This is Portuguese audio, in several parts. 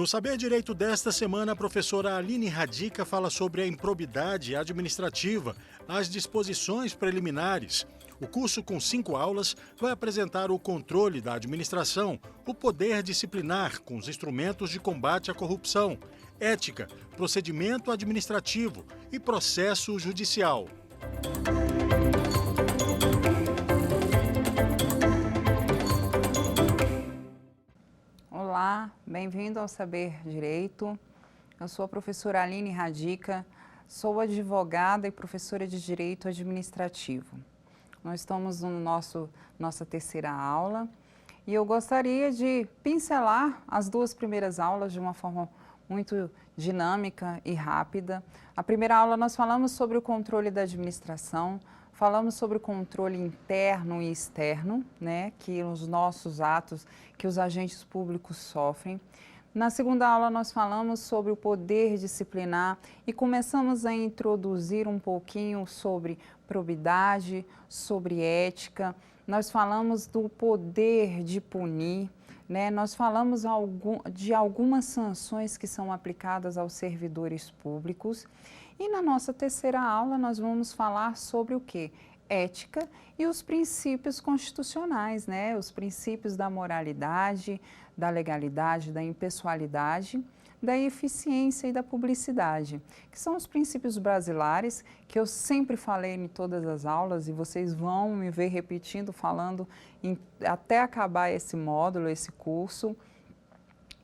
No Saber Direito desta semana, a professora Aline Radica fala sobre a improbidade administrativa, as disposições preliminares. O curso, com 5 aulas, vai apresentar o controle da administração, o poder disciplinar com os instrumentos de combate à corrupção, ética, procedimento administrativo e processo judicial. Olá, bem-vindo ao Saber Direito. Eu sou a professora Aline Radica, sou advogada e professora de Direito Administrativo. Nós estamos no nossa terceira aula e eu gostaria de pincelar as 2 primeiras aulas de uma forma muito dinâmica e rápida. A primeira aula nós falamos sobre o controle da administração, falamos sobre o controle interno e externo, né, que os nossos atos, que os agentes públicos sofrem. Na segunda aula nós falamos sobre o poder disciplinar e começamos a introduzir um pouquinho sobre probidade, sobre ética. Nós falamos do poder de punir, né? Nós falamos de algumas sanções que são aplicadas aos servidores públicos. E na nossa terceira aula nós vamos falar sobre o quê? Ética e os princípios constitucionais, né? Os princípios da moralidade, da legalidade, da impessoalidade, da eficiência e da publicidade, que são os princípios basilares que eu sempre falei em todas as aulas e vocês vão me ver repetindo, falando até acabar esse módulo, esse curso.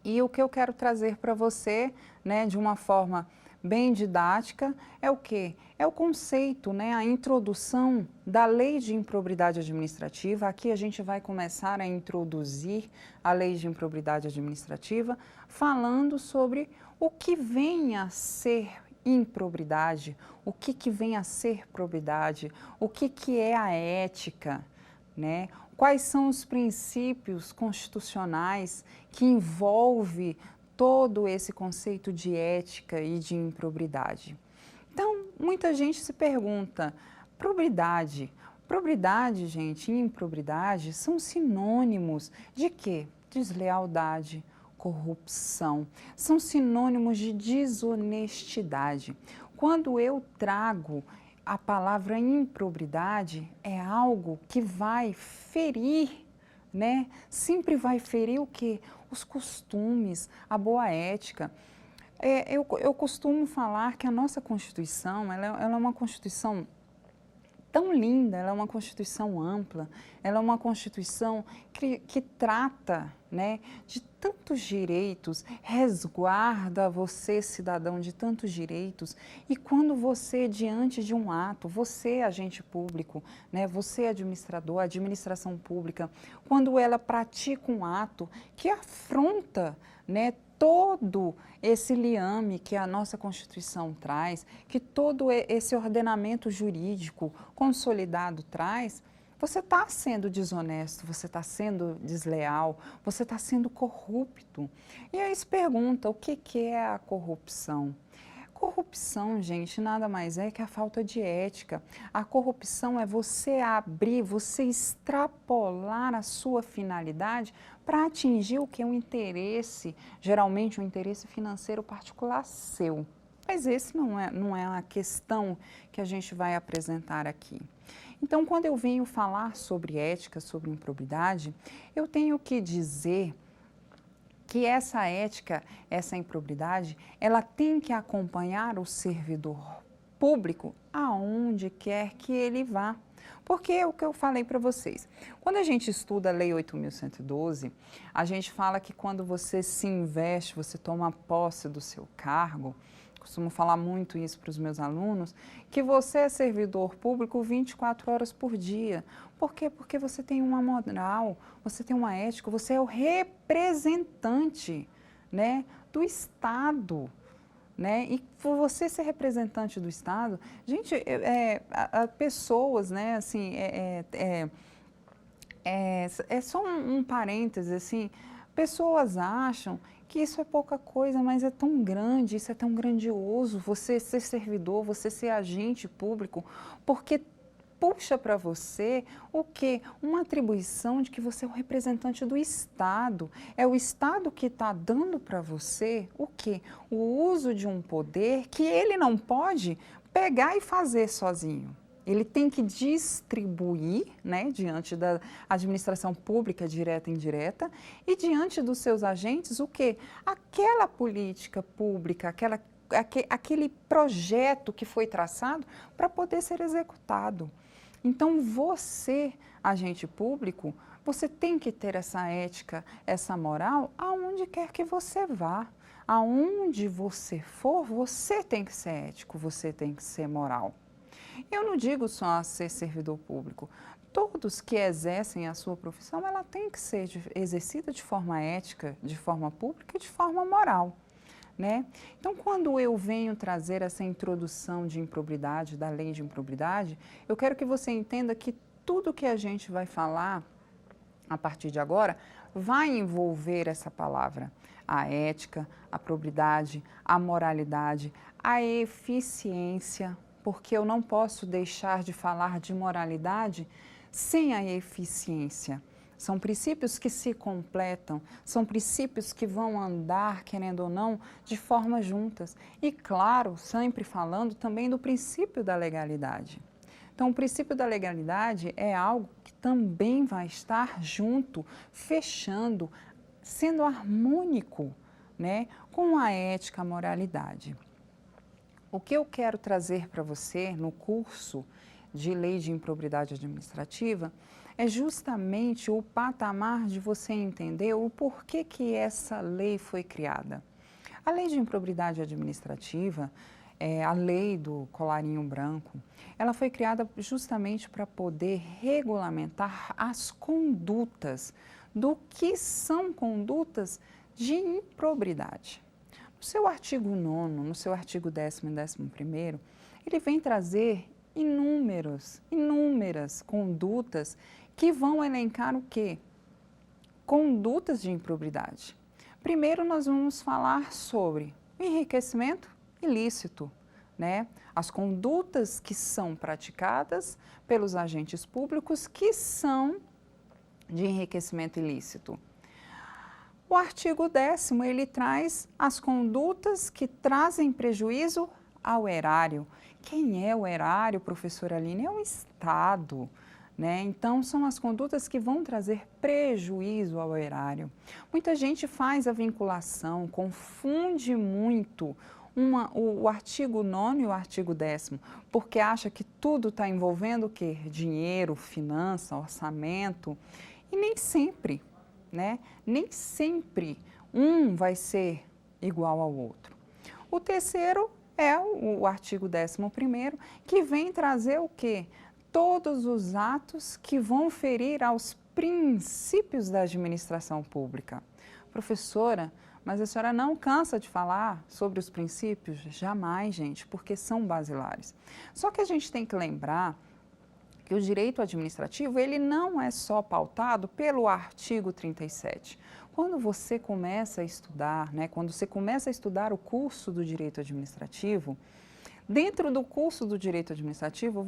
E o que eu quero trazer para você, né, de uma forma bem didática, é o quê? É o conceito, né, a introdução da Lei de Improbidade Administrativa. Aqui a gente vai começar a introduzir a Lei de Improbidade Administrativa, falando sobre o que vem a ser improbidade, o que vem a ser probidade, o que é a ética, né? Quais são os princípios constitucionais que envolvem todo esse conceito de ética e de improbidade. Então, muita gente se pergunta, probidade, gente, e improbidade são sinônimos de quê? Deslealdade, corrupção, são sinônimos de desonestidade. Quando eu trago a palavra improbidade, é algo que vai ferir, né? Sempre vai ferir o quê? Os costumes, a boa ética. Eu costumo falar que a nossa Constituição, ela é uma Constituição tão linda, ela é uma Constituição ampla, ela é uma Constituição que trata, né, de tantos direitos, resguarda você, cidadão, de tantos direitos. E quando você, diante de um ato, você, agente público, né, você, administrador, administração pública, quando ela pratica um ato que afronta, né, todo esse liame que a nossa Constituição traz, que todo esse ordenamento jurídico consolidado traz, você está sendo desonesto, você está sendo desleal, você está sendo corrupto. E aí se pergunta, o que é a corrupção? Corrupção, gente, nada mais é que a falta de ética. A corrupção é você abrir, você extrapolar a sua finalidade para atingir o que é um interesse, geralmente um interesse financeiro particular seu. Mas esse não é a questão que a gente vai apresentar aqui. Então, quando eu venho falar sobre ética, sobre improbidade, eu tenho que dizer que essa ética, essa improbidade, ela tem que acompanhar o servidor público aonde quer que ele vá. Porque é o que eu falei para vocês. Quando a gente estuda a Lei 8.112, a gente fala que quando você se investe, você toma posse do seu cargo, costumo falar muito isso para os meus alunos, que você é servidor público 24 horas por dia. Por quê? Porque você tem uma moral, você tem uma ética, você é o representante, né, do Estado. Né? E por você ser representante do Estado, gente, pessoas, né, assim, é só um parêntese, assim, pessoas acham que isso é pouca coisa, mas é tão grande, isso é tão grandioso, você ser servidor, você ser agente público, porque puxa para você o quê? Uma atribuição de que você é o representante do Estado. É o Estado que está dando para você o quê? O uso de um poder que ele não pode pegar e fazer sozinho. Ele tem que distribuir, né, diante da administração pública direta e indireta e diante dos seus agentes o quê? Aquela política pública, aquele projeto que foi traçado para poder ser executado. Então, você, agente público, você tem que ter essa ética, essa moral, aonde quer que você vá. Aonde você for, você tem que ser ético, você tem que ser moral. Eu não digo só ser servidor público. Todos que exercem a sua profissão, ela tem que ser exercida de forma ética, de forma pública e de forma moral. Né? Então, quando eu venho trazer essa introdução de improbidade, da lei de improbidade, eu quero que você entenda que tudo que a gente vai falar a partir de agora vai envolver essa palavra. A ética, a probidade, a moralidade, a eficiência, porque eu não posso deixar de falar de moralidade sem a eficiência. São princípios que se completam, são princípios que vão andar, querendo ou não, de forma juntas. E, claro, sempre falando também do princípio da legalidade. Então, o princípio da legalidade é algo que também vai estar junto, fechando, sendo harmônico, né, com a ética, a moralidade. O que eu quero trazer para você no curso de Lei de Improbidade Administrativa é justamente o patamar de você entender o porquê que essa lei foi criada. A Lei de Improbidade Administrativa, a lei do colarinho branco, ela foi criada justamente para poder regulamentar as condutas do que são condutas de improbidade. No seu artigo 9º, no seu artigo 10º e 11º, ele vem trazer inúmeras condutas que vão elencar o quê? Condutas de improbidade. Primeiro, nós vamos falar sobre o enriquecimento ilícito, né? As condutas que são praticadas pelos agentes públicos que são de enriquecimento ilícito. O artigo 10º, ele traz as condutas que trazem prejuízo ao erário. Quem é o erário, professora Aline? É o Estado, né? Então, são as condutas que vão trazer prejuízo ao erário. Muita gente faz a vinculação, confunde muito o artigo 9º e o artigo 10º, porque acha que tudo está envolvendo o quê? Dinheiro, finança, orçamento, e nem sempre. Né? Nem sempre um vai ser igual ao outro. O terceiro é o artigo 11º, que vem trazer o quê? Todos os atos que vão ferir aos princípios da administração pública. Professora, mas a senhora não cansa de falar sobre os princípios? Jamais, gente, porque são basilares. Só que a gente tem que lembrar que o direito administrativo, ele não é só pautado pelo artigo 37. Quando você começa a estudar, né, quando você começa a estudar o curso do direito administrativo, dentro do curso do direito administrativo,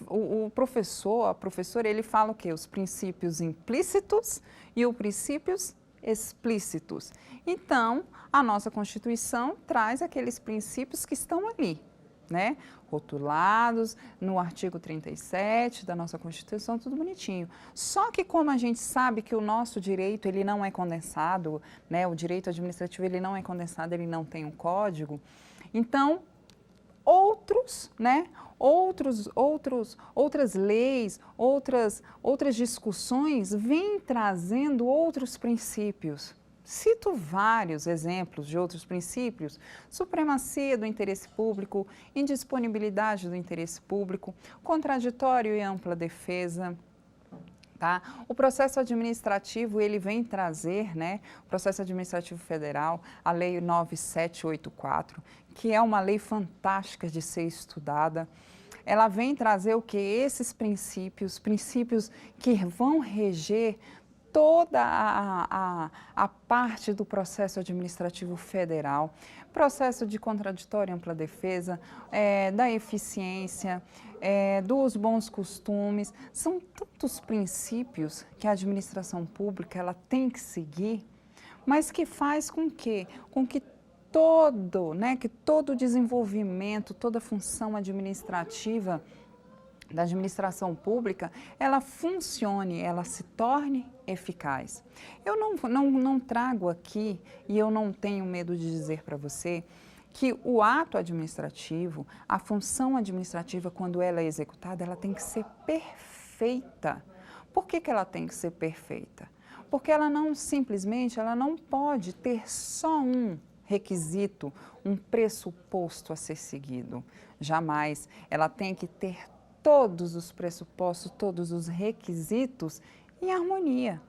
o professor, a professora, ele fala o quê? Os princípios implícitos e os princípios explícitos. Então, a nossa Constituição traz aqueles princípios que estão ali, né? Rotulados no artigo 37 da nossa Constituição, tudo bonitinho. Só que como a gente sabe que o nosso direito, ele não é condensado, né? O direito administrativo, ele não é condensado, ele não tem um código. Então, outras leis, outras discussões vêm trazendo outros princípios. Cito vários exemplos de outros princípios: supremacia do interesse público, indisponibilidade do interesse público, contraditório e ampla defesa. Tá? O processo administrativo, ele vem trazer, né, o processo administrativo federal, a Lei 9784, que é uma lei fantástica de ser estudada. Ela vem trazer o que? Esses princípios que vão reger toda a parte do processo administrativo federal, processo de contraditório e ampla defesa, da eficiência, dos bons costumes. São tantos princípios que a administração pública ela tem que seguir, mas que faz com que todo o desenvolvimento, toda a função administrativa da administração pública, ela funcione, ela se torne eficaz. Eu não trago aqui, e eu não tenho medo de dizer para você, que o ato administrativo, a função administrativa, quando ela é executada, ela tem que ser perfeita. Por que ela tem que ser perfeita? Porque ela não pode ter só um requisito, um pressuposto a ser seguido. Jamais. Ela tem que ter todos os pressupostos, todos os requisitos em harmonia.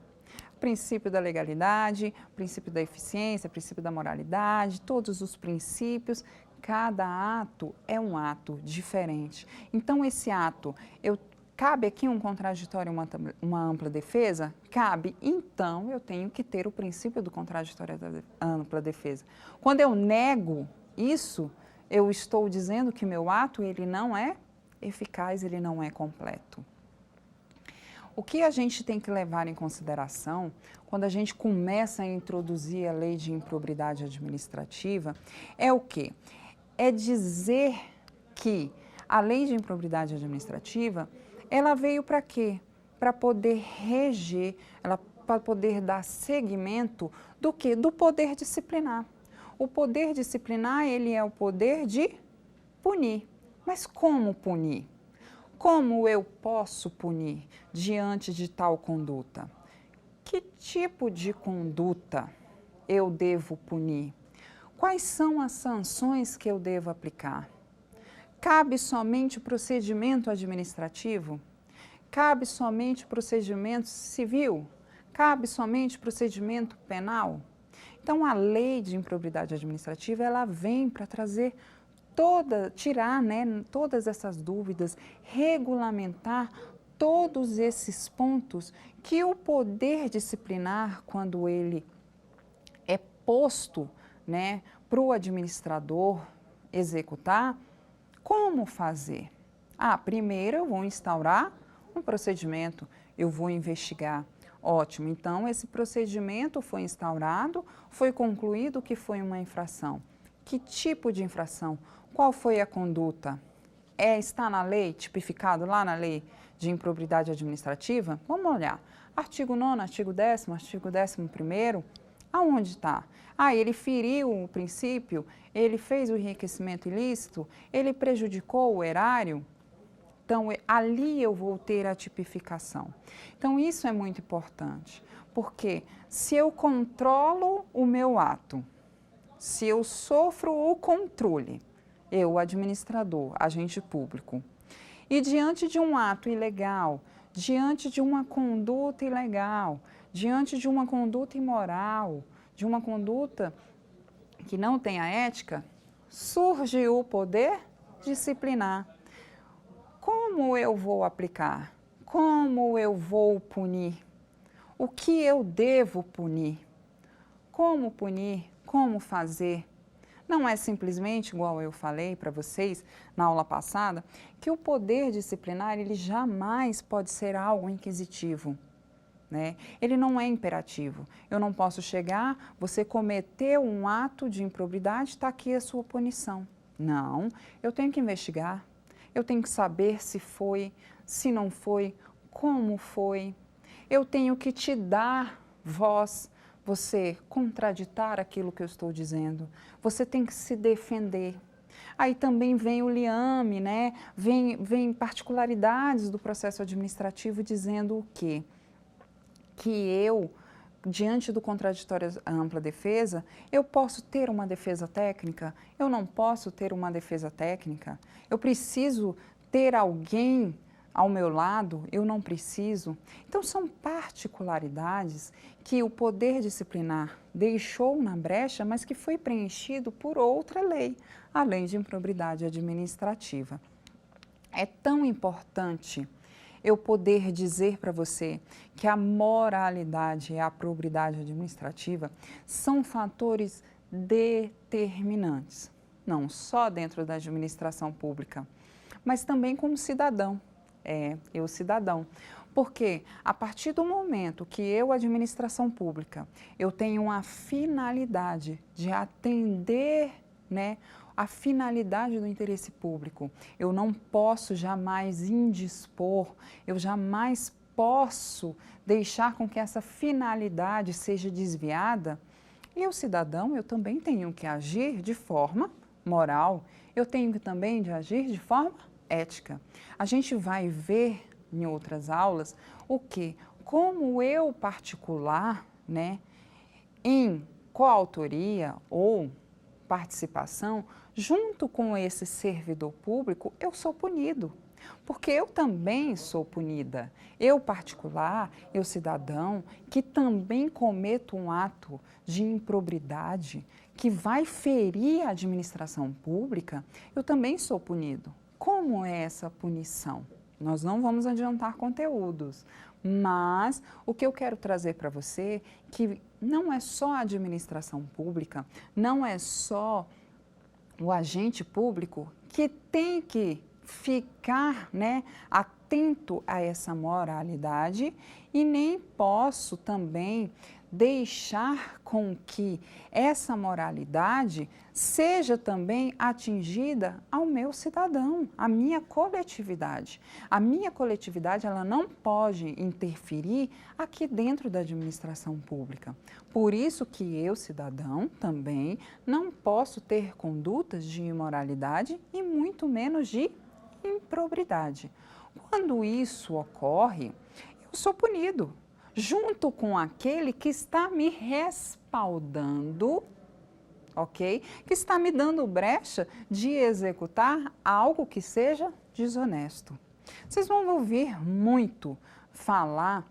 Princípio da legalidade, princípio da eficiência, princípio da moralidade, todos os princípios, cada ato é um ato diferente. Então, esse ato, cabe aqui um contraditório, uma ampla defesa? Cabe. Então, eu tenho que ter o princípio do contraditório e da ampla defesa. Quando eu nego isso, eu estou dizendo que meu ato, ele não é eficaz, ele não é completo. O que a gente tem que levar em consideração quando a gente começa a introduzir a lei de improbidade administrativa é o quê? É dizer que a lei de improbidade administrativa, ela veio para quê? Para poder reger, para poder dar seguimento do quê? Do poder disciplinar. O poder disciplinar, ele é o poder de punir. Mas como punir? Como eu posso punir diante de tal conduta? Que tipo de conduta eu devo punir? Quais são as sanções que eu devo aplicar? Cabe somente procedimento administrativo? Cabe somente procedimento civil? Cabe somente procedimento penal? Então, a lei de improbidade administrativa, ela vem para trazer tirar todas essas dúvidas, regulamentar todos esses pontos que o poder disciplinar, quando ele é posto para o administrador executar, como fazer? Primeiro eu vou instaurar um procedimento, eu vou investigar. Ótimo, então esse procedimento foi instaurado, foi concluído que foi uma infração. Que tipo de infração? Qual foi a conduta? Está na lei, tipificado lá na lei de improbidade administrativa? Vamos olhar. Artigo 9º, artigo 10º, artigo 11º, aonde está? Ele feriu o princípio, ele fez o enriquecimento ilícito, ele prejudicou o erário? Então, ali eu vou ter a tipificação. Então, isso é muito importante, porque se eu controlo o meu ato, se eu sofro o controle, eu, administrador, agente público, e diante de um ato ilegal, diante de uma conduta ilegal, diante de uma conduta imoral, de uma conduta que não tenha ética, surge o poder disciplinar. Como eu vou aplicar? Como eu vou punir? O que eu devo punir? Como punir? Como fazer? Não é simplesmente, igual eu falei para vocês na aula passada, que o poder disciplinar, ele jamais pode ser algo inquisitivo, Ele não é imperativo. Eu não posso chegar, você cometeu um ato de improbidade, está aqui a sua punição. Não, eu tenho que investigar, eu tenho que saber se foi, se não foi, como foi. Eu tenho que te dar voz, você contraditar aquilo que eu estou dizendo. Você tem que se defender. Aí também vem o liame, Vem particularidades do processo administrativo dizendo o quê? Que eu, diante do contraditório à ampla defesa, eu posso ter uma defesa técnica? Eu não posso ter uma defesa técnica? Eu preciso ter alguém ao meu lado? Eu não preciso? Então, são particularidades que o poder disciplinar deixou na brecha, mas que foi preenchido por outra lei, a lei de improbidade administrativa. É tão importante eu poder dizer para você que a moralidade e a probidade administrativa são fatores determinantes, não só dentro da administração pública, mas também como cidadão. Eu cidadão. Porque a partir do momento que eu, administração pública, eu tenho uma finalidade de atender, né, a finalidade do interesse público, eu não posso jamais indispor, eu jamais posso deixar com que essa finalidade seja desviada. E o cidadão, eu também tenho que agir de forma moral, eu tenho também de agir de forma ética. A gente vai ver em outras aulas o que? Como eu particular, né, em coautoria ou participação, junto com esse servidor público, eu sou punido. Porque eu também sou punida. Eu particular, eu cidadão, que também cometo um ato de improbidade que vai ferir a administração pública, eu também sou punido. Como é essa punição? Nós não vamos adiantar conteúdos, mas o que eu quero trazer para você é que não é só a administração pública, não é só o agente público que tem que ficar, né, atento a essa moralidade e nem posso também deixar com que essa moralidade seja também atingida ao meu cidadão, à minha coletividade. A minha coletividade, ela não pode interferir aqui dentro da administração pública. Por isso que eu, cidadão, também não posso ter condutas de imoralidade e muito menos de improbidade. Quando isso ocorre, eu sou punido, junto com aquele que está me respaldando, ok? Que está me dando brecha de executar algo que seja desonesto. Vocês vão ouvir muito falar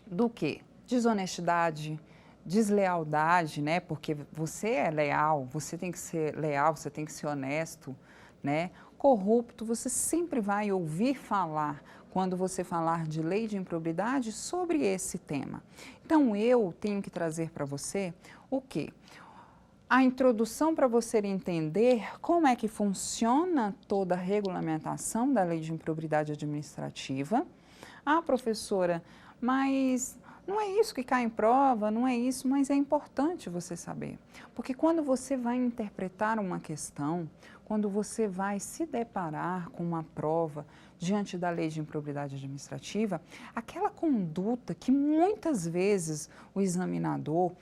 do quê? Desonestidade, deslealdade, né? Porque você é leal, você tem que ser leal, você tem que ser honesto, né? Corrupto, você sempre vai ouvir falar, quando você falar de lei de improbidade, sobre esse tema. Então, eu tenho que trazer para você o quê? A introdução para você entender como é que funciona toda a regulamentação da lei de improbidade administrativa. Ah, professora, mas não é isso que cai em prova, não é isso, mas é importante você saber. Porque quando você vai interpretar uma questão, quando você vai se deparar com uma prova diante da lei de improbidade administrativa, aquela conduta que muitas vezes o examinador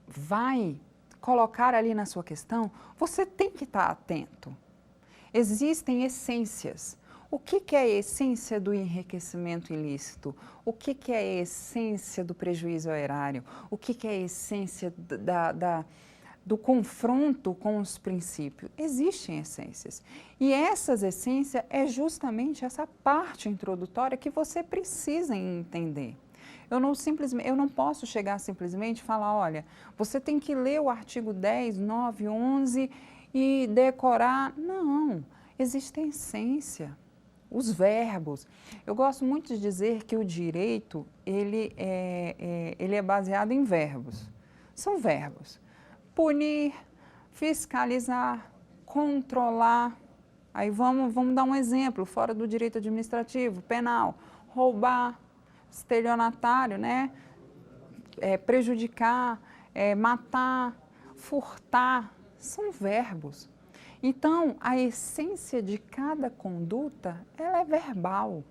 vai colocar ali na sua questão, você tem que estar atento. Existem essências. O que é a essência do enriquecimento ilícito? O que é a essência do prejuízo ao erário? O que é a essência do confronto com os princípios? Existem essências. E essas essências é justamente essa parte introdutória que você precisa entender. Eu não posso chegar simplesmente e falar, olha, você tem que ler o artigo 10, 9, 11 e decorar. Não, existe essência. Os verbos. Eu gosto muito de dizer que o direito, ele é baseado em verbos. São verbos. Punir, fiscalizar, controlar. Aí vamos dar um exemplo, fora do direito administrativo, penal. Roubar, estelionatário, né? Prejudicar, matar, furtar. São verbos. Então, a essência de cada conduta, ela é verbal.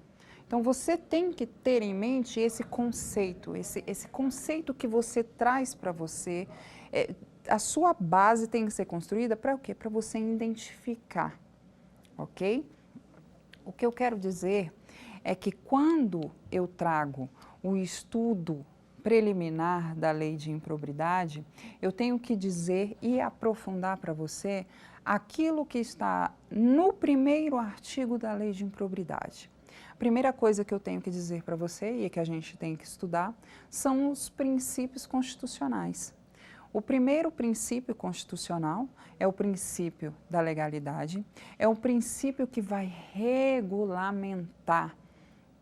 Então, você tem que ter em mente esse conceito, esse conceito que você traz para você. A sua base tem que ser construída para o quê? Para você identificar, ok? O que eu quero dizer é que quando eu trago o estudo preliminar da lei de improbidade, eu tenho que dizer e aprofundar para você aquilo que está no primeiro artigo da lei de improbidade. A primeira coisa que eu tenho que dizer para você e que a gente tem que estudar são os princípios constitucionais. O primeiro princípio constitucional é o princípio da legalidade, é o princípio que vai regulamentar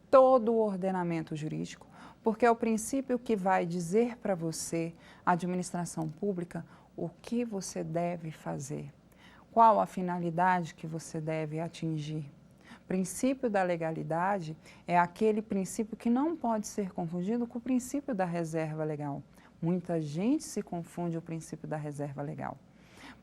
todo o ordenamento jurídico, porque é o princípio que vai dizer para você, a administração pública, o que você deve fazer, qual a finalidade que você deve atingir. O princípio da legalidade é aquele princípio que não pode ser confundido com o princípio da reserva legal. Muita gente se confunde o princípio da reserva legal.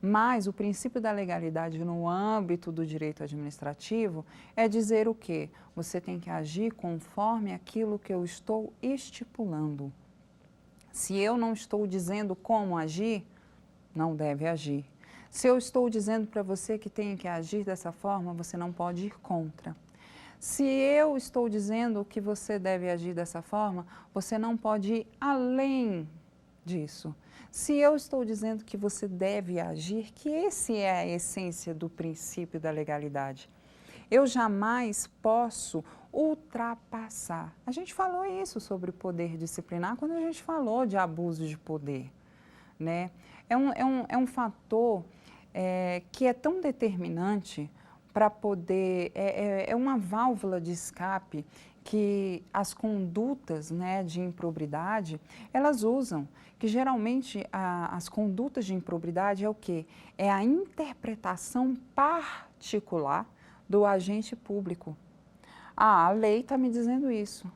Mas o princípio da legalidade no âmbito do direito administrativo é dizer o quê? Você tem que agir conforme aquilo que eu estou estipulando. Se eu não estou dizendo como agir, não deve agir. Se eu estou dizendo para você que tem que agir dessa forma, você não pode ir contra. Se eu estou dizendo que você deve agir dessa forma, você não pode ir além disso. Se eu estou dizendo que você deve agir, que esse é a essência do princípio da legalidade, eu jamais posso ultrapassar. A gente falou isso sobre o poder disciplinar quando a gente falou de abuso de poder, né? É um fator que é tão determinante para poder, é uma válvula de escape que as condutas, né, de improbidade, elas usam, que geralmente as condutas de improbidade é o quê? É a interpretação particular do agente público. Ah, a lei está me dizendo isso,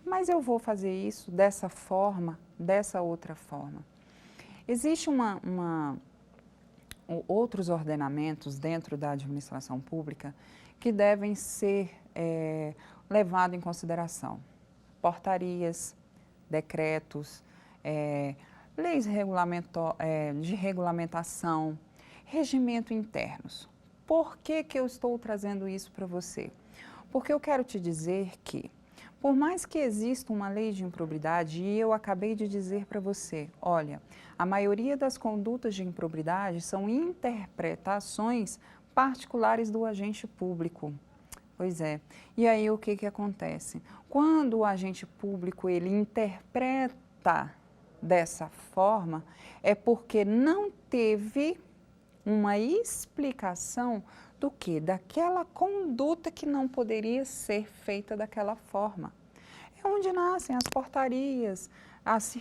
mas eu vou fazer isso dessa forma, dessa outra forma. Existe outros ordenamentos dentro da administração pública que devem ser levados em consideração. Portarias, decretos, leis de regulamentação, regimento internos. Por que eu estou trazendo isso para você? Porque eu quero te dizer que, por mais que exista uma lei de improbidade, e eu acabei de dizer para você, olha, a maioria das condutas de improbidade são interpretações particulares do agente público. Pois é. E aí o que acontece? Quando o agente público ele interpreta dessa forma, é porque não teve uma explicação do que? Daquela conduta que não poderia ser feita daquela forma. É onde nascem as portarias, as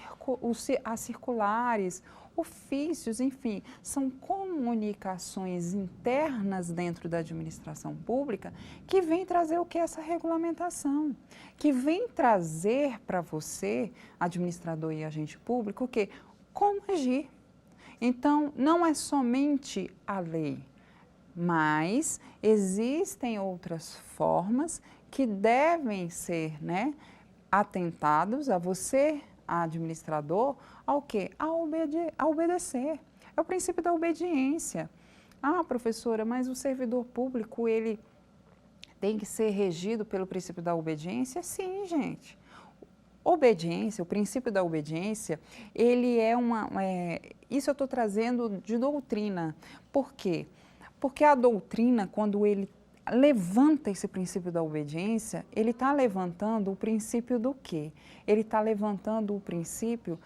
circulares, ofícios, enfim, são comunicações internas dentro da administração pública que vem trazer o que? Essa regulamentação, que vem trazer para você, administrador e agente público, o que? Como agir. Então, não é somente a lei, mas existem outras formas que devem ser, né, atentados a você, administrador, ao quê? A obedecer. É o princípio da obediência. Ah, professora, mas o servidor público, ele tem que ser regido pelo princípio da obediência? Sim, gente. Obediência, o princípio da obediência, ele é isso eu estou trazendo de doutrina. Por quê? Porque a doutrina, quando ele levanta esse princípio da obediência, ele está levantando o princípio do quê? Ele está levantando o princípio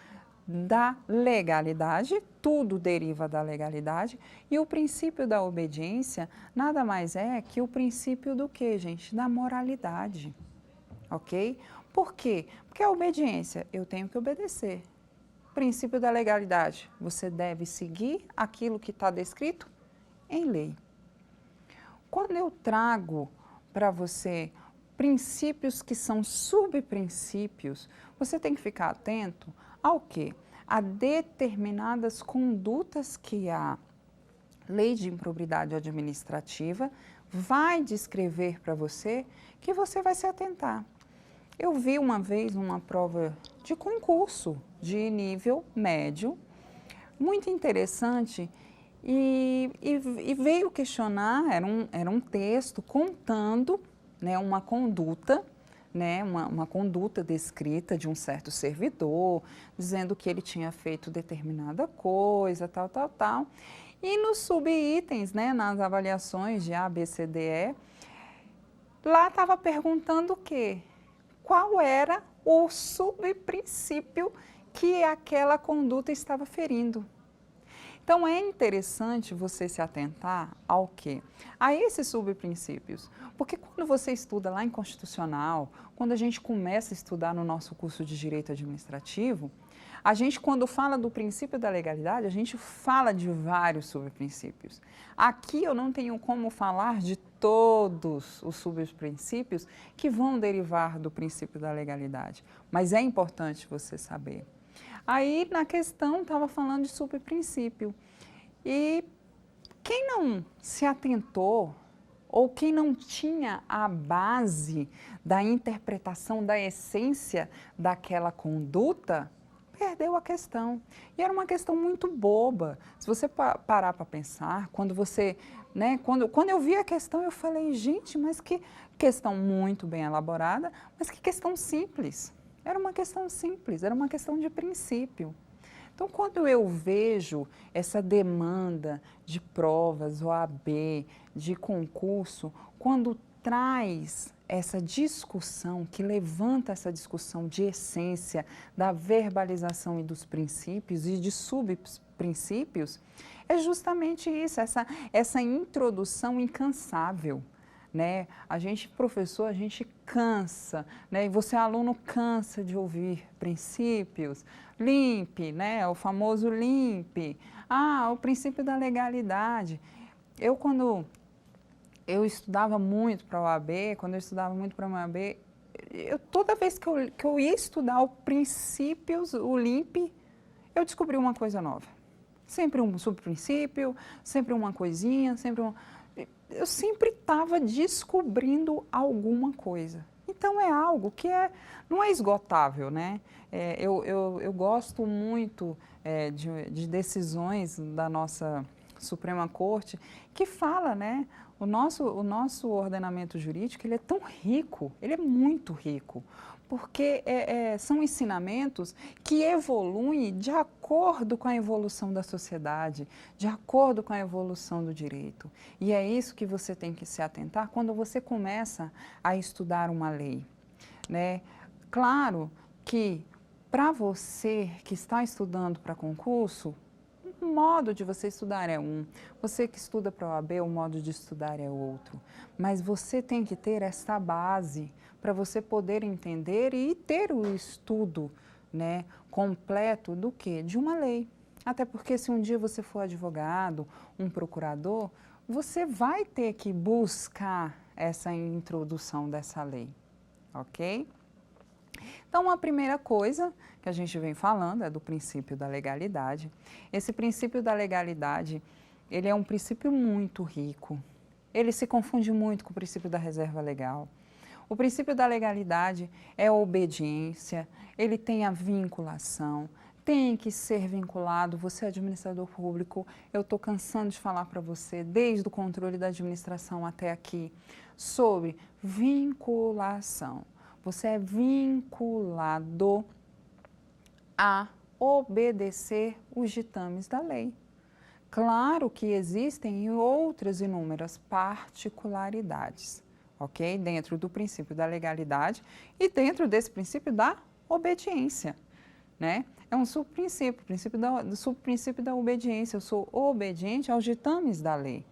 da legalidade, tudo deriva da legalidade, e o princípio da obediência nada mais é que o princípio do quê, gente? Da moralidade, ok? Por quê? Porque a obediência, eu tenho que obedecer. Princípio da legalidade, você deve seguir aquilo que está descrito em lei. Quando eu trago para você princípios que são subprincípios, você tem que ficar atento ao quê? A determinadas condutas que a lei de improbidade administrativa vai descrever para você que você vai se atentar. Eu vi uma vez uma prova de concurso de nível médio, muito interessante, e veio questionar, era um texto contando, né, uma conduta, né, uma conduta descrita de um certo servidor, dizendo que ele tinha feito determinada coisa, tal. E nos subitens, né, nas avaliações de A, B, C, D, E, lá estava perguntando o quê? Qual era o subprincípio que aquela conduta estava ferindo. Então, é interessante você se atentar ao quê? A esses subprincípios. Porque quando você estuda lá em Constitucional, quando a gente começa a estudar no nosso curso de Direito Administrativo, a gente, quando fala do princípio da legalidade, a gente fala de vários subprincípios. Aqui eu não tenho como falar de todos os subprincípios que vão derivar do princípio da legalidade, mas é importante você saber. Aí, na questão, estava falando de subprincípio. E quem não se atentou ou quem não tinha a base da interpretação da essência daquela conduta, perdeu a questão. E era uma questão muito boba. Se você parar para pensar, quando você, né, quando eu vi a questão, eu falei, gente, mas que questão muito bem elaborada, mas que questão simples. Era uma questão simples, era uma questão de princípio. Então, quando eu vejo essa demanda de provas, OAB, de concurso, quando traz essa discussão, que levanta essa discussão de essência, da verbalização e dos princípios e de subprincípios, é justamente isso, essa introdução incansável. Né? A gente, professor, a gente cansa, né? E você, aluno, cansa de ouvir princípios, LIMP, né? O famoso LIMP, o princípio da legalidade. Quando eu estudava muito para a OAB, toda vez que eu ia estudar o princípios, o LIMP, eu descobri uma coisa nova. Sempre um subprincípio, sempre uma coisinha, eu sempre estava descobrindo alguma coisa. Então, é algo que não é esgotável, né? Eu gosto muito de decisões da nossa Suprema Corte que fala, né? O nosso ordenamento jurídico, ele é tão rico, ele é muito rico, porque são ensinamentos que evoluem de acordo com a evolução da sociedade, de acordo com a evolução do direito. E é isso que você tem que se atentar quando você começa a estudar uma lei, né? Claro que para você que está estudando para concurso, o modo de você estudar é um, você que estuda para a OAB, o modo de estudar é outro. Mas você tem que ter essa base para você poder entender e ter o estudo, né, completo do quê? De uma lei. Até porque se um dia você for advogado, um procurador, você vai ter que buscar essa introdução dessa lei, ok? Então, a primeira coisa que a gente vem falando é do princípio da legalidade. Esse princípio da legalidade, ele é um princípio muito rico. Ele se confunde muito com o princípio da reserva legal. O princípio da legalidade é a obediência, ele tem a vinculação, tem que ser vinculado. Você, administrador público, eu estou cansando de falar para você, desde o controle da administração até aqui, sobre vinculação. Você é vinculado a obedecer os ditames da lei. Claro que existem outras inúmeras particularidades, ok? Dentro do princípio da legalidade e dentro desse princípio da obediência, né? É um subprincípio, subprincípio da obediência. Eu sou obediente aos ditames da lei.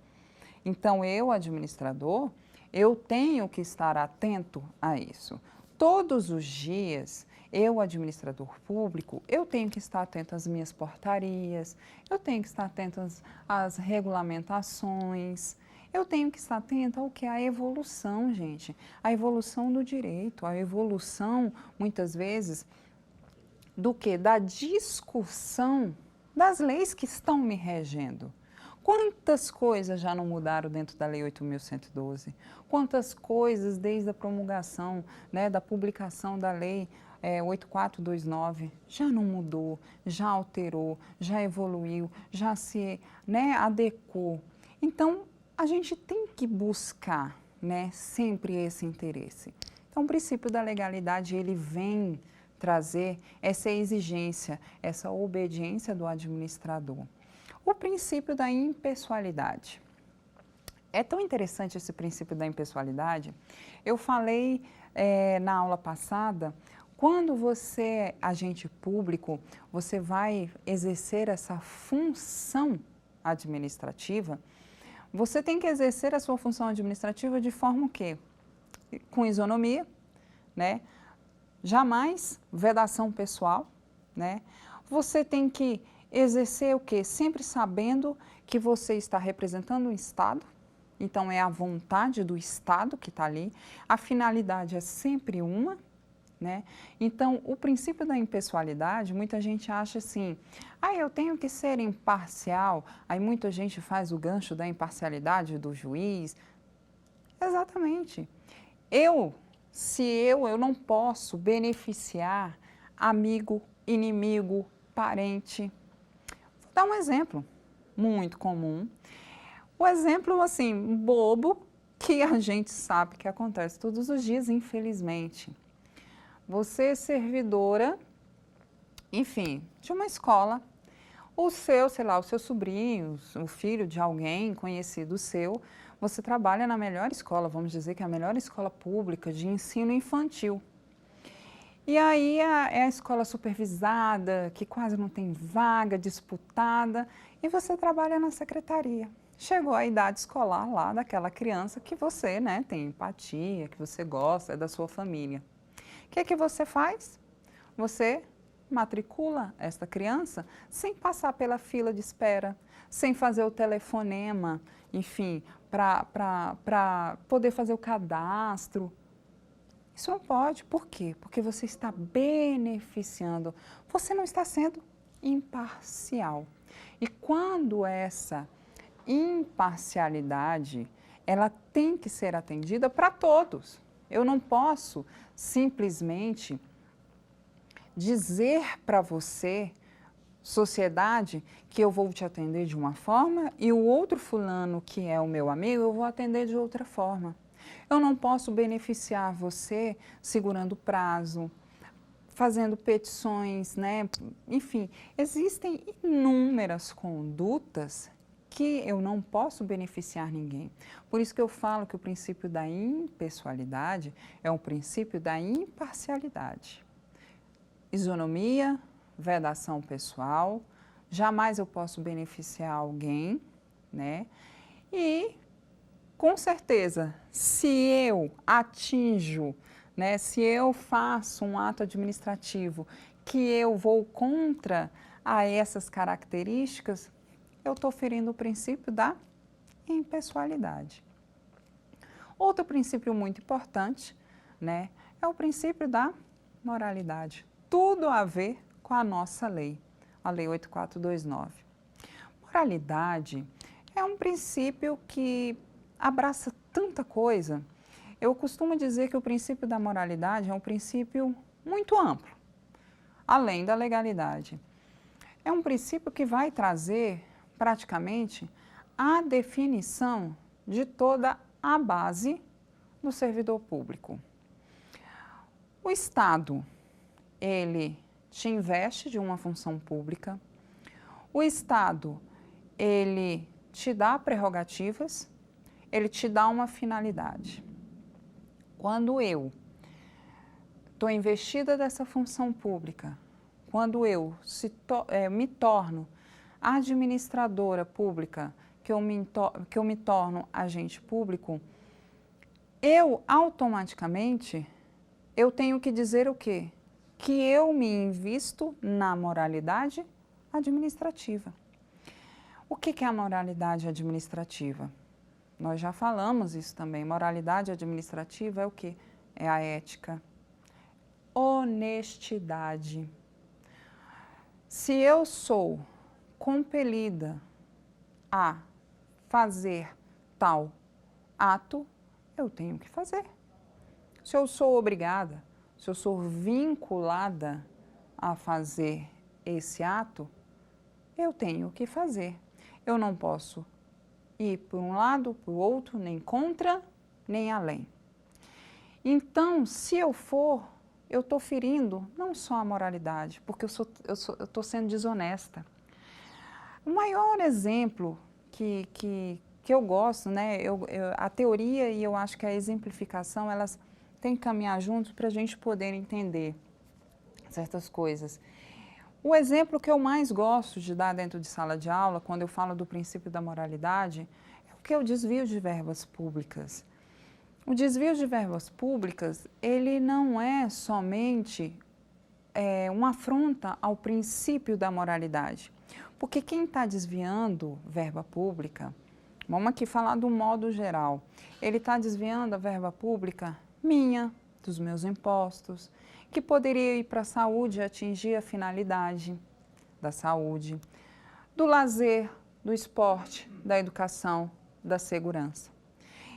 Então, eu, administrador, eu tenho que estar atento a isso. Todos os dias, eu, administrador público, eu tenho que estar atento às minhas portarias, eu tenho que estar atento às regulamentações, eu tenho que estar atento ao que é a evolução, gente. A evolução do direito, a evolução, muitas vezes, do que? Da discussão das leis que estão me regendo. Quantas coisas já não mudaram dentro da Lei 8.112? Quantas coisas desde a promulgação, né, da publicação da Lei 8429 já não mudou, já alterou, já evoluiu, já se, né, adequou. Então, a gente tem que buscar, né, sempre esse interesse. Então, o princípio da legalidade, ele vem trazer essa exigência, essa obediência do administrador. O princípio da impessoalidade. É tão interessante esse princípio da impessoalidade. Eu falei na aula passada Quando você é agente público, você vai exercer essa função administrativa, você tem que exercer a sua função administrativa de forma o quê? Com isonomia, né? Jamais vedação pessoal, né? Você tem que exercer o quê? Sempre sabendo que você está representando o Estado, então é a vontade do Estado que está ali, a finalidade é sempre uma, né? Então, o princípio da impessoalidade, muita gente acha assim, eu tenho que ser imparcial, aí muita gente faz o gancho da imparcialidade do juiz. Exatamente. Eu não posso beneficiar amigo, inimigo, parente. Vou dar um exemplo muito comum. O exemplo, assim, bobo, que a gente sabe que acontece todos os dias, infelizmente. Você é servidora, enfim, de uma escola, o seu, sei lá, o seu sobrinho, o filho de alguém conhecido seu, você trabalha na melhor escola, vamos dizer que é a melhor escola pública de ensino infantil. E aí é a escola supervisada, que quase não tem vaga disputada, e você trabalha na secretaria. Chegou a idade escolar lá daquela criança que você, né, tem empatia, que você gosta, é da sua família. O que você faz? Você matricula esta criança sem passar pela fila de espera, sem fazer o telefonema, enfim, para poder fazer o cadastro. Isso não pode. Por quê? Porque você está beneficiando. Você não está sendo imparcial. E quando essa imparcialidade, ela tem que ser atendida para todos. Eu não posso simplesmente dizer para você, sociedade, que eu vou te atender de uma forma e o outro fulano, que é o meu amigo, eu vou atender de outra forma. Eu não posso beneficiar você segurando prazo, fazendo petições, né? Enfim, existem inúmeras condutas que eu não posso beneficiar ninguém. Por isso que eu falo que o princípio da impessoalidade é um princípio da imparcialidade. Isonomia, vedação pessoal, jamais eu posso beneficiar alguém, né? E, com certeza, se eu atinjo, né, se eu faço um ato administrativo que eu vou contra a essas características, eu estou ferindo o princípio da impessoalidade. Outro princípio muito importante, né, é o princípio da moralidade. Tudo a ver com a nossa lei, a Lei 8429. Moralidade é um princípio que abraça tanta coisa. Eu costumo dizer que o princípio da moralidade é um princípio muito amplo, além da legalidade. É um princípio que vai trazer praticamente a definição de toda a base do servidor público. O Estado, ele te investe de uma função pública. O Estado, ele te dá prerrogativas, ele te dá uma finalidade. Quando eu estou investida dessa função pública, quando eu me torno administradora pública, que eu me torno agente público, eu automaticamente, eu tenho que dizer o quê? Que eu me invisto na moralidade administrativa. O que é a moralidade administrativa? Nós já falamos isso também. Moralidade administrativa é o quê? É a ética, honestidade. Se eu sou compelida a fazer tal ato, eu tenho que fazer. Se eu sou obrigada, se eu sou vinculada a fazer esse ato, eu tenho que fazer. Eu não posso ir por um lado, para o outro, nem contra, nem além. Então, se eu for, eu estou ferindo não só a moralidade, porque eu estou sendo desonesta. O maior exemplo que eu gosto, né, a teoria e eu acho que a exemplificação, elas têm que caminhar juntos para a gente poder entender. certas coisas. O exemplo que eu mais gosto de dar dentro de sala de aula, quando eu falo do princípio da moralidade, é o que é o desvio de verbas públicas. O desvio de verbas públicas, ele não é somente uma afronta ao princípio da moralidade. Porque quem está desviando verba pública, vamos aqui falar do modo geral, ele está desviando a verba pública minha, dos meus impostos, que poderia ir para a saúde e atingir a finalidade da saúde, do lazer, do esporte, da educação, da segurança.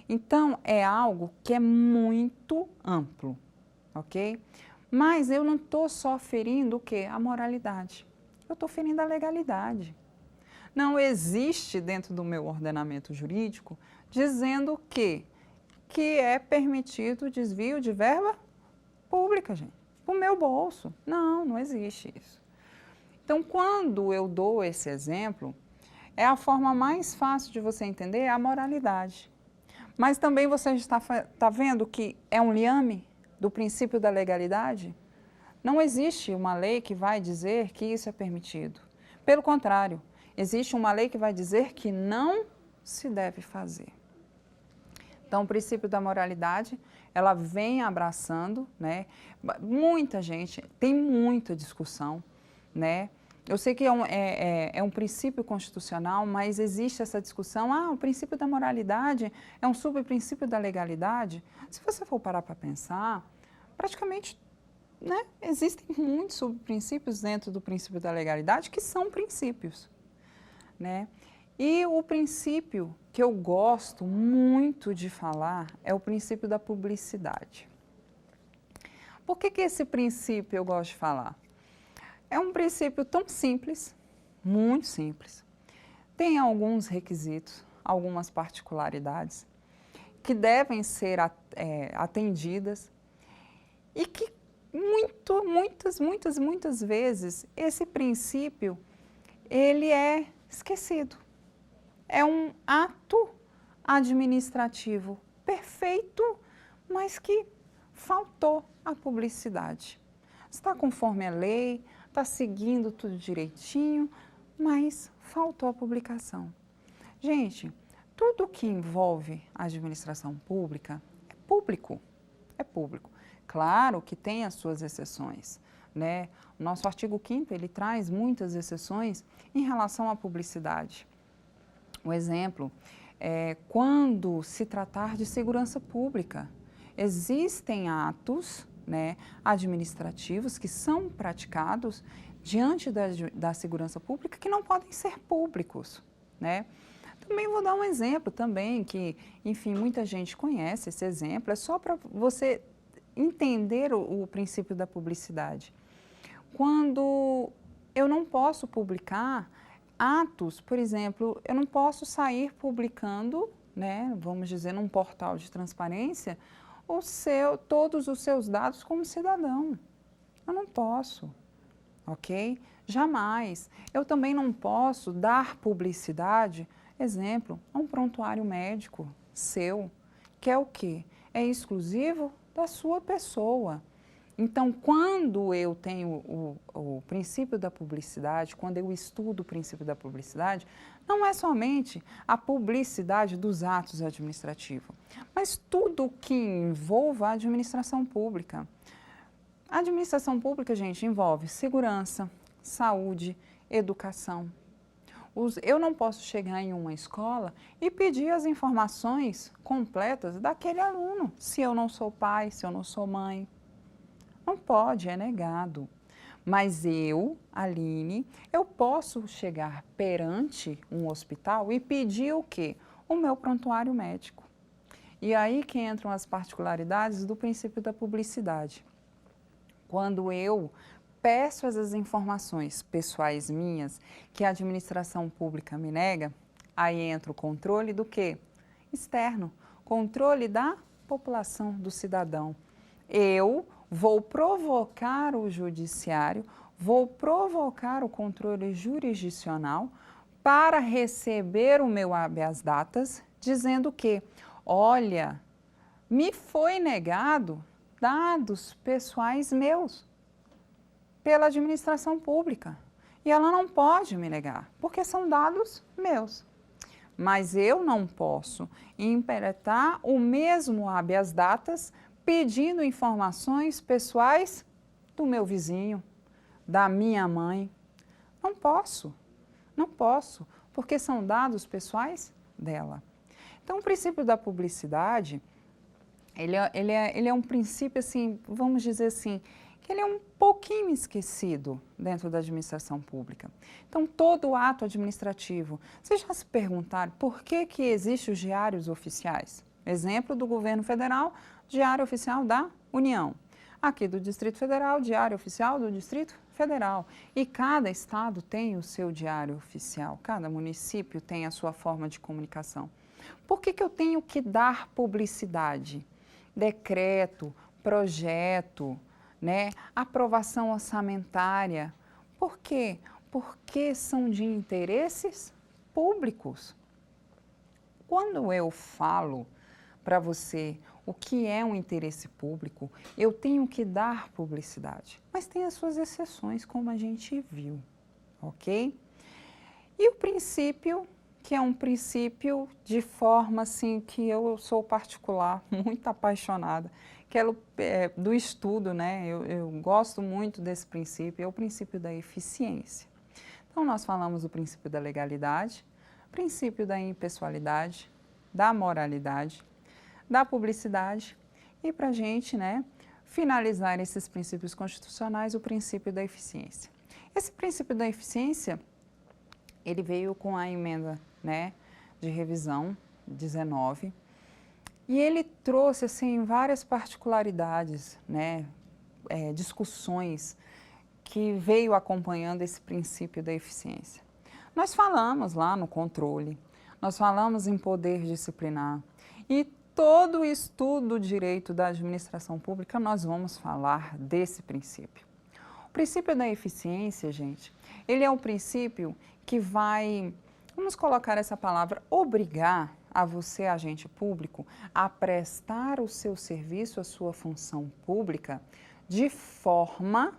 Então, é algo que é muito amplo, ok? Mas eu não estou só ferindo o quê? A moralidade. Eu estou ferindo a legalidade. Não existe dentro do meu ordenamento jurídico dizendo que é permitido o desvio de verba pública, gente, para o meu bolso. Não, não existe isso. Então, quando eu dou esse exemplo, é a forma mais fácil de você entender a moralidade. Mas também você está vendo que é um liame do princípio da legalidade? Não existe uma lei que vai dizer que isso é permitido. Pelo contrário, existe uma lei que vai dizer que não se deve fazer. Então, o princípio da moralidade, ela vem abraçando, né? Muita gente, tem muita discussão, né? Eu sei que é um princípio constitucional, mas existe essa discussão, o princípio da moralidade é um subprincípio da legalidade. Se você for parar para pensar, praticamente, né, existem muitos subprincípios dentro do princípio da legalidade que são princípios, né? E o princípio que eu gosto muito de falar é o princípio da publicidade. Por que esse princípio eu gosto de falar? É um princípio tão simples, muito simples. Tem alguns requisitos, algumas particularidades que devem ser atendidas e que muitas vezes esse princípio ele é esquecido. É um ato administrativo perfeito, mas que faltou a publicidade. Está conforme a lei, está seguindo tudo direitinho, mas faltou a publicação. Gente, tudo que envolve a administração pública é público, é público. Claro que tem as suas exceções, né? O nosso artigo 5º, ele traz muitas exceções em relação à publicidade. Um exemplo é quando se tratar de segurança pública. Existem atos, né, administrativos que são praticados diante da segurança pública que não podem ser públicos, né? Também vou dar um exemplo também que, enfim, muita gente conhece esse exemplo, é só para você entender o princípio da publicidade. Quando eu não posso publicar atos, por exemplo, eu não posso sair publicando, né, vamos dizer, num portal de transparência, todos os seus dados como cidadão. Eu não posso, ok? Jamais. Eu também não posso dar publicidade, exemplo, a um prontuário médico seu, que é o quê? É exclusivo da sua pessoa. Então, quando eu tenho o princípio da publicidade, quando eu estudo o princípio da publicidade, não é somente a publicidade dos atos administrativos, mas tudo que envolva a administração pública. A administração pública, gente, envolve segurança, saúde, educação. Eu não posso chegar em uma escola e pedir as informações completas daquele aluno, se eu não sou pai, se eu não sou mãe. Não pode, é negado. Mas eu, Aline, eu posso chegar perante um hospital e pedir o quê? O meu prontuário médico. E aí que entram as particularidades do princípio da publicidade. Quando eu peço essas informações pessoais minhas que a administração pública me nega, aí entra o controle do quê? Externo. Controle da população, do cidadão. Eu vou provocar o judiciário, vou provocar o controle jurisdicional para receber o meu habeas datas, dizendo que, olha, me foi negado dados pessoais meus. pela administração pública. E ela não pode me negar, porque são dados meus. Mas eu não posso implementar o mesmo habeas datas pedindo informações pessoais do meu vizinho, da minha mãe. Não posso, porque são dados pessoais dela. Então, o princípio da publicidade, ele é um princípio, assim, vamos dizer assim, que ele é um pouquinho esquecido dentro da administração pública. Então, todo ato administrativo, vocês já se perguntaram por que existem os diários oficiais? Exemplo do governo federal, Diário Oficial da União. Aqui do Distrito Federal, Diário Oficial do Distrito Federal. E cada estado tem o seu diário oficial, cada município tem a sua forma de comunicação. Por que eu tenho que dar publicidade? Decreto, projeto, né? Aprovação orçamentária. Por quê? Porque são de interesses públicos. Quando eu falo para você o que é um interesse público, eu tenho que dar publicidade. Mas tem as suas exceções, como a gente viu, ok? E o princípio, que é um princípio de forma assim que eu sou particular, muito apaixonada, que é do estudo, né? Eu gosto muito desse princípio, é o princípio da eficiência. Então, nós falamos do princípio da legalidade, princípio da impessoalidade, da moralidade, da publicidade e para a gente, né, finalizar esses princípios constitucionais, o princípio da eficiência. Esse princípio da eficiência, ele veio com a emenda, né, de revisão 19, e ele trouxe assim várias particularidades, né, discussões que veio acompanhando esse princípio da eficiência. Nós falamos lá no controle, nós falamos em poder disciplinar e todo o estudo do direito da administração pública nós vamos falar desse princípio. O princípio da eficiência, gente, ele é um princípio que vai, vamos colocar essa palavra, obrigar a você, agente público, a prestar o seu serviço, a sua função pública de forma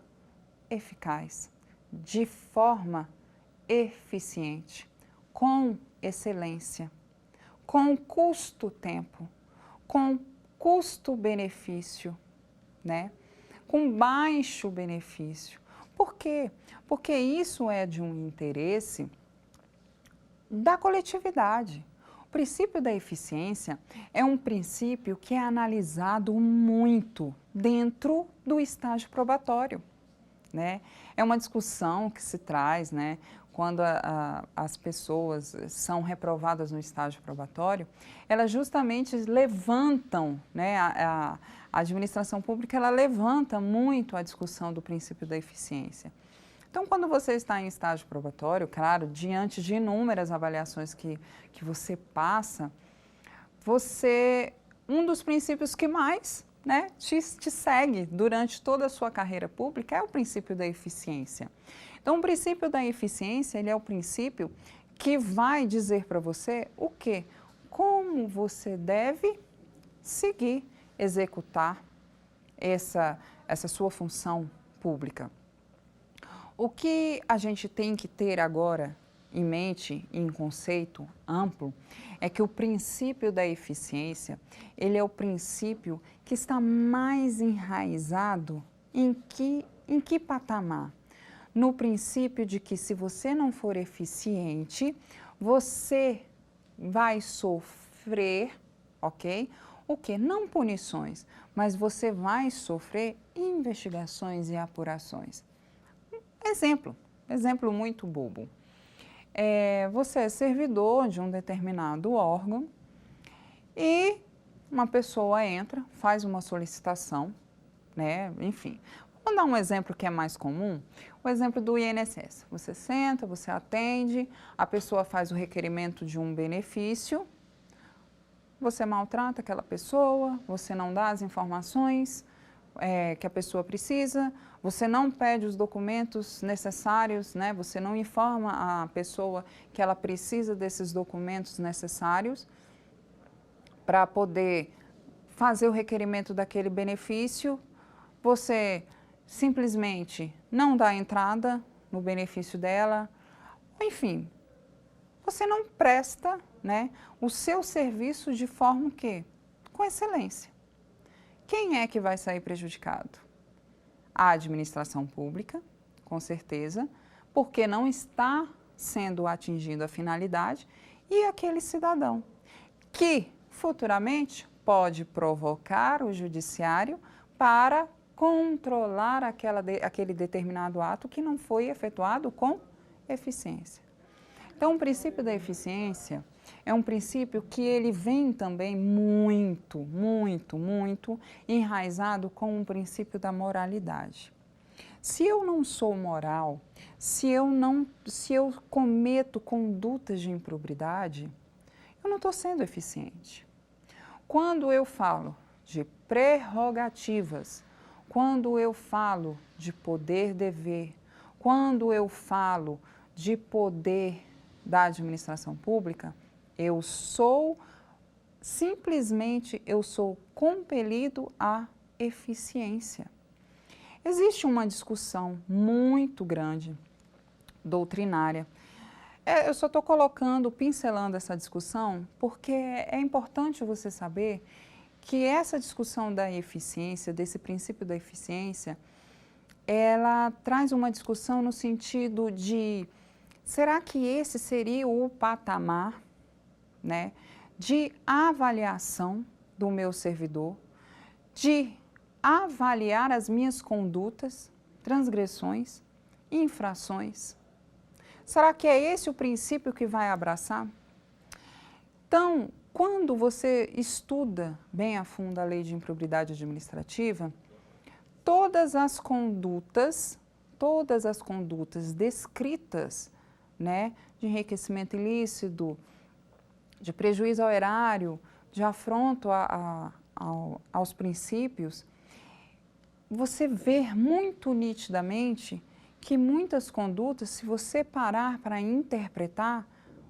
eficaz, de forma eficiente, com excelência, com custo-tempo, com custo-benefício, né? Com baixo benefício. Por quê? Porque isso é de um interesse da coletividade. O princípio da eficiência é um princípio que é analisado muito dentro do estágio probatório, né? É uma discussão que se traz, né, quando as pessoas são reprovadas no estágio probatório, elas justamente levantam, né, a administração pública ela levanta muito a discussão do princípio da eficiência. Então, quando você está em estágio probatório, claro, diante de inúmeras avaliações que você passa, um dos princípios que mais, né, te segue durante toda a sua carreira pública é o princípio da eficiência. Então, o princípio da eficiência, ele é o princípio que vai dizer para você o quê? Como você deve seguir, executar essa sua função pública. O que a gente tem que ter agora em mente, em conceito amplo, é que o princípio da eficiência, ele é o princípio que está mais enraizado em que patamar? No princípio de que se você não for eficiente, você vai sofrer, ok? O quê? Não punições, mas você vai sofrer investigações e apurações. Exemplo muito bobo. Você é servidor de um determinado órgão e uma pessoa entra, faz uma solicitação, né? Enfim. Vou dar um exemplo que é mais comum, o exemplo do INSS. Você senta, você atende, a pessoa faz o requerimento de um benefício, você maltrata aquela pessoa, você não dá as informações que a pessoa precisa, você não pede os documentos necessários, né? Você não informa a pessoa que ela precisa desses documentos necessários para poder fazer o requerimento daquele benefício. Você simplesmente não dá entrada no benefício dela, enfim, você não presta, né, o seu serviço de forma que? Com excelência. Quem é que vai sair prejudicado? A administração pública, com certeza, porque não está sendo atingida a finalidade, e aquele cidadão que futuramente pode provocar o judiciário para controlar aquele determinado ato que não foi efetuado com eficiência. Então, o princípio da eficiência é um princípio que ele vem também muito enraizado com o princípio da moralidade. Se eu não sou moral, se eu cometo condutas de improbidade, eu não estou sendo eficiente. Quando eu falo de prerrogativas, quando eu falo de poder-dever, quando eu falo de poder da administração pública, eu sou compelido à eficiência. Existe uma discussão muito grande, doutrinária. Eu só estou pincelando essa discussão, porque é importante você saber que essa discussão da eficiência, desse princípio da eficiência, ela traz uma discussão no sentido de, será que esse seria o patamar, né, de avaliação do meu servidor, de avaliar as minhas condutas, transgressões, infrações? Será que é esse o princípio que vai abraçar? Então, quando você estuda bem a fundo a lei de improbidade administrativa, todas as condutas descritas, né, de enriquecimento ilícito, de prejuízo ao erário, de afronto aos princípios, você vê muito nitidamente que muitas condutas, se você parar para interpretar,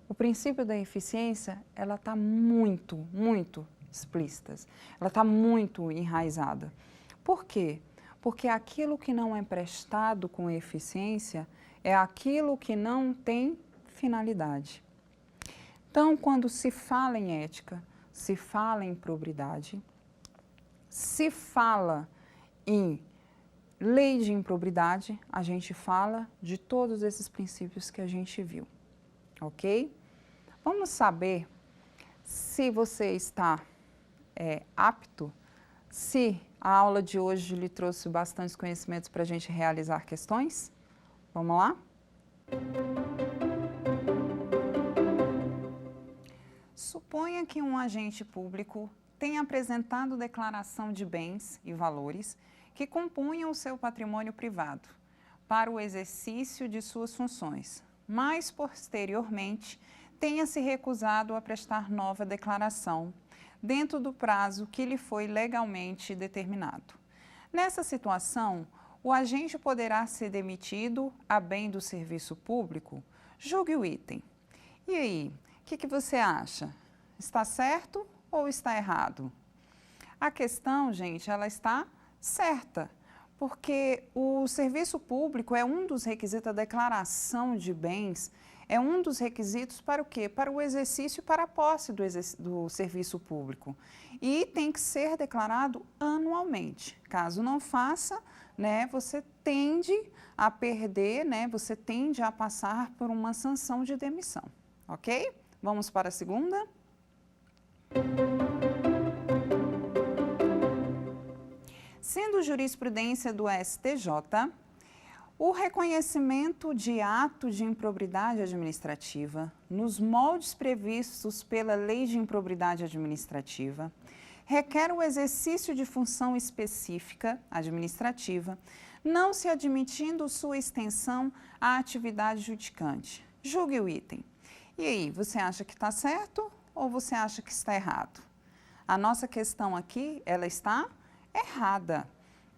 o princípio da eficiência, ela está muito explícita, ela está muito enraizada. Por quê? Porque aquilo que não é prestado com eficiência é aquilo que não tem finalidade. Então, quando se fala em ética, se fala em probidade, se fala em lei de improbidade, a gente fala de todos esses princípios que a gente viu, ok? Vamos saber se você está apto, se a aula de hoje lhe trouxe bastantes conhecimentos para a gente realizar questões? Vamos lá? Suponha que um agente público tenha apresentado declaração de bens e valores que compunham o seu patrimônio privado para o exercício de suas funções, mas posteriormente tenha se recusado a prestar nova declaração dentro do prazo que lhe foi legalmente determinado. Nessa situação, o agente poderá ser demitido a bem do serviço público? Julgue o item. E aí, o que você acha? Está certo ou está errado? A questão, gente, ela está certa, porque o serviço público é um dos requisitos, a declaração de bens é um dos requisitos para o quê? Para o exercício e para a posse do serviço público. E tem que ser declarado anualmente. Caso não faça, né, você tende a perder, né, você tende a passar por uma sanção de demissão, ok? Vamos para a segunda? Sendo jurisprudência do STJ, o reconhecimento de ato de improbidade administrativa, nos moldes previstos pela Lei de Improbidade Administrativa, requer o exercício de função específica administrativa, não se admitindo sua extensão à atividade judicante. Julgue o item. E aí, você acha que está certo ou você acha que está errado? A nossa questão aqui, ela está errada,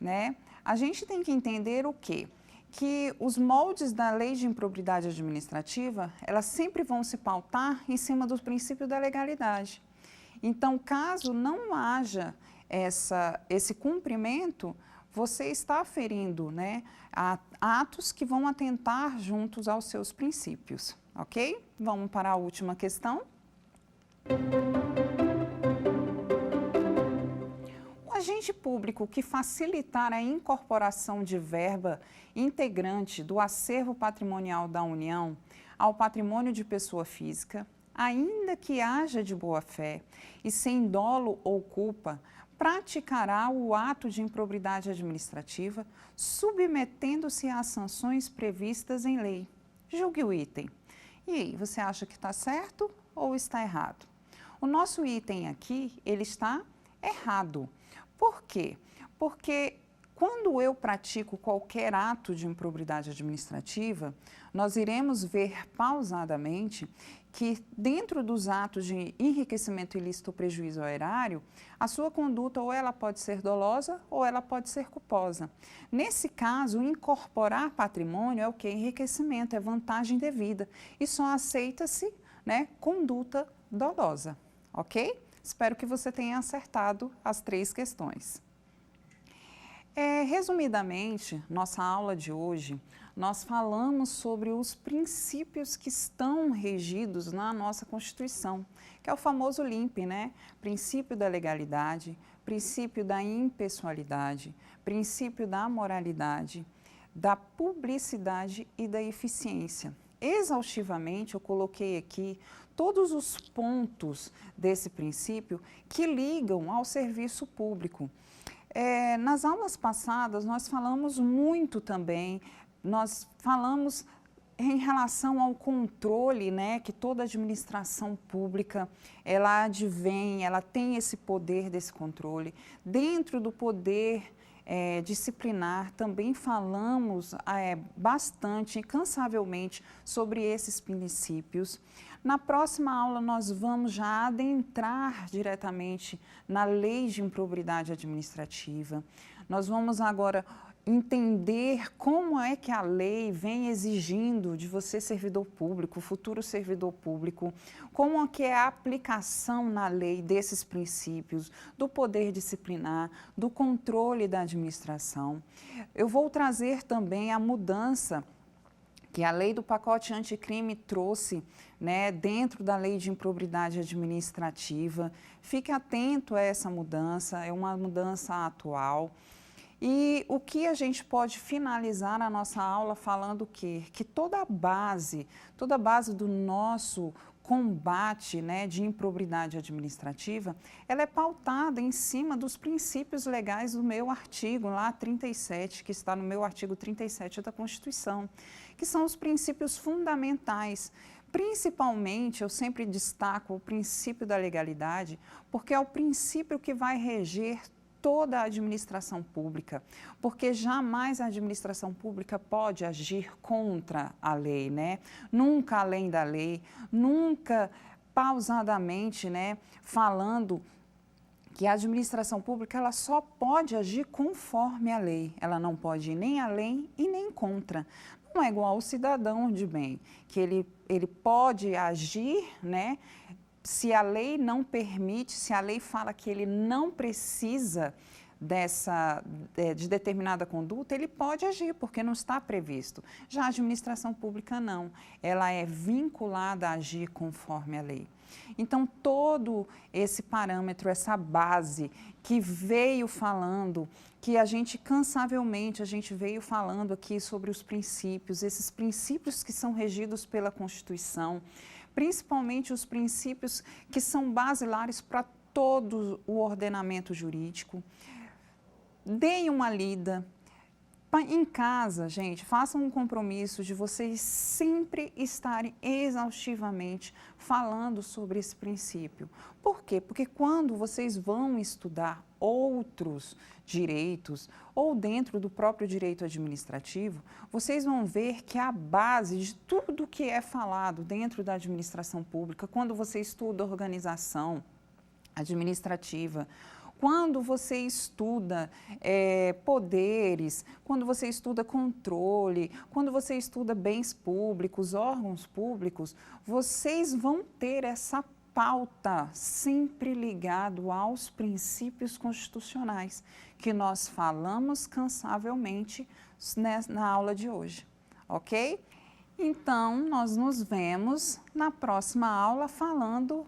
né? A gente tem que entender o quê? Que os moldes da lei de improbidade administrativa, elas sempre vão se pautar em cima do princípio da legalidade. Então, caso não haja esse cumprimento, você está aferindo, né, atos que vão atentar juntos aos seus princípios, ok? Vamos para a última questão. O agente público que facilitar a incorporação de verba integrante do acervo patrimonial da União ao patrimônio de pessoa física, ainda que haja de boa-fé e sem dolo ou culpa, praticará o ato de improbidade administrativa, submetendo-se às sanções previstas em lei. Julgue o item. E aí, você acha que está certo ou está errado? O nosso item aqui, ele está errado. Por quê? Porque quando eu pratico qualquer ato de improbidade administrativa, nós iremos ver pausadamente que dentro dos atos de enriquecimento ilícito ou prejuízo ao erário, a sua conduta ou ela pode ser dolosa ou ela pode ser culposa. Nesse caso, incorporar patrimônio é o que? Enriquecimento, é vantagem devida e só aceita-se, né, conduta dolosa, ok? Espero que você tenha acertado as 3 questões. Resumidamente, nossa aula de hoje, nós falamos sobre os princípios que estão regidos na nossa Constituição, que é o famoso LIMP, né? Princípio da legalidade, princípio da impessoalidade, princípio da moralidade, da publicidade e da eficiência. Exaustivamente, eu coloquei aqui todos os pontos desse princípio que ligam ao serviço público. Nas aulas passadas, nós falamos muito também, nós falamos em relação ao controle, né, que toda administração pública, ela advém, ela tem esse poder desse controle. Dentro do poder disciplinar, também falamos bastante, incansavelmente, sobre esses princípios. Na próxima aula, nós vamos já adentrar diretamente na lei de improbidade administrativa. Nós vamos agora entender como é que a lei vem exigindo de você, servidor público, futuro servidor público, como é que é a aplicação na lei desses princípios, do poder disciplinar, do controle da administração. Eu vou trazer também a mudança que a lei do pacote anticrime trouxe, né, dentro da lei de improbidade administrativa. Fique atento a essa mudança, é uma mudança atual. E o que a gente pode finalizar a nossa aula falando o quê? Que toda a base do nosso combate, né, de improbidade administrativa, ela é pautada em cima dos princípios legais do meu artigo, lá 37, que está no meu artigo 37 da Constituição, que são os princípios fundamentais. Principalmente, eu sempre destaco o princípio da legalidade, porque é o princípio que vai reger toda a administração pública, porque jamais a administração pública pode agir contra a lei, né? Nunca além da lei, nunca pausadamente, né, falando que a administração pública ela só pode agir conforme a lei, ela não pode ir nem além e nem contra. Não é igual ao cidadão de bem, que ele pode agir, né, se a lei não permite, se a lei fala que ele não precisa de determinada conduta, ele pode agir, porque não está previsto. Já a administração pública não, ela é vinculada a agir conforme a lei. Então, todo esse parâmetro, essa base que veio falando, que a gente cansavelmente, a gente veio falando aqui sobre os princípios, esses princípios que são regidos pela Constituição, principalmente os princípios que são basilares para todo o ordenamento jurídico. Deem uma lida. Em casa, gente, façam um compromisso de vocês sempre estarem exaustivamente falando sobre esse princípio. Por quê? Porque quando vocês vão estudar outros direitos ou dentro do próprio direito administrativo, vocês vão ver que a base de tudo que é falado dentro da administração pública, quando você estuda organização administrativa, quando você estuda poderes, quando você estuda controle, quando você estuda bens públicos, órgãos públicos, vocês vão ter essa pauta sempre ligado aos princípios constitucionais, que nós falamos cansavelmente na aula de hoje, ok? Então, nós nos vemos na próxima aula falando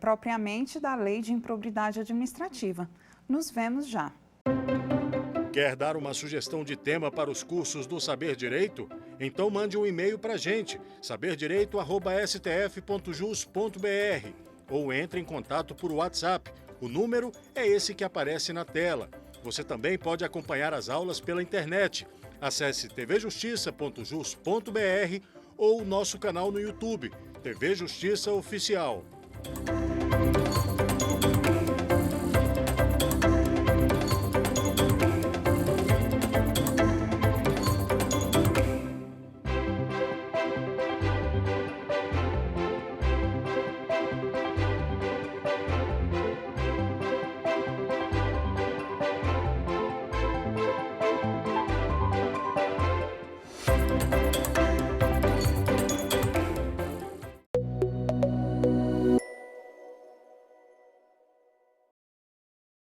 propriamente da Lei de Improbidade Administrativa. Nos vemos já. Quer dar uma sugestão de tema para os cursos do Saber Direito? Então mande um e-mail para a gente, saberdireito@stf.jus.br, ou entre em contato por WhatsApp. O número é esse que aparece na tela. Você também pode acompanhar as aulas pela internet. Acesse tvjustiça.jus.br ou o nosso canal no YouTube, TV Justiça Oficial.